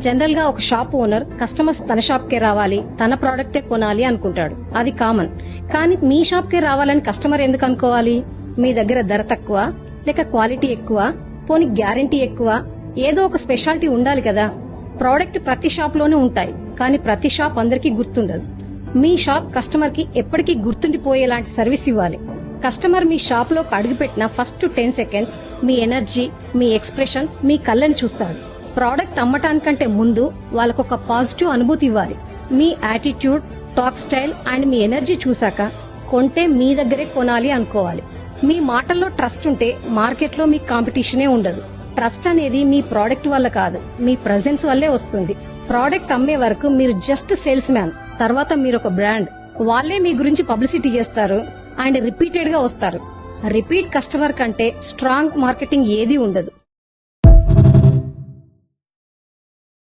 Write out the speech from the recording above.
General గా ఒక shop owner customers తన షాప్ కే రావాలి, తన ప్రోడక్టే కొనాలి అనుకుంటాడు. అది కామన్. కానీ మీ షాప్ కే రావాలని కస్టమర్ ఎందుకు అనుకోవాలి? మీ దగ్గర ధర తక్కువ, లేక క్వాలిటీ ఎక్కువ, పోనీ గ్యారంటీ ఎక్కువ, ఏదో ఒక స్పెషాలిటీ ఉండాలి కదా. ప్రోడక్ట్ ప్రతి షాప్ లోనే ఉంటాయి, కానీ ప్రతి షాప్ అందరికీ గుర్తుండదు. మీ షాప్ కస్టమర్ కి ఎప్పటికీ గుర్తుండిపోయేలాంటి సర్వీస్ ఇవ్వాలి. కస్టమర్ మీ షాప్ లోకి అడుగుపెట్టిన ఫస్ట్ 10 సెకండ్స్ మీ ఎనర్జీ, మీ ఎక్స్ప్రెషన్, మీ కళ్ళని చూస్తాడు. ప్రోడక్ట్ అమ్మటానికంటే ముందు వాళ్ళకొక పాజిటివ్ అనుభూతి ఇవ్వాలి. మీ యాటిట్యూడ్, టాక్ స్టైల్ అండ్ మీ ఎనర్జీ చూసాక కొంటే మీ దగ్గరే కొనాలి అనుకోవాలి. మీ మాటల్లో ట్రస్ట్ ఉంటే మార్కెట్లో మీ కాంపిటీషనే ఉండదు. ట్రస్ట్ అనేది మీ ప్రోడక్ట్ వల్ల కాదు, మీ ప్రెజెన్స్ వల్లే వస్తుంది. ప్రోడక్ట్ అమ్మే వరకు మీరు జస్ట్ సేల్స్ మ్యాన్, తర్వాత మీరు ఒక బ్రాండ్. వాళ్ళే మీ గురించి పబ్లిసిటీ చేస్తారు అండ్ రిపీటెడ్ గా వస్తారు. రిపీట్ కస్టమర్ కంటే స్ట్రాంగ్ మార్కెటింగ్ ఏదీ ఉండదు.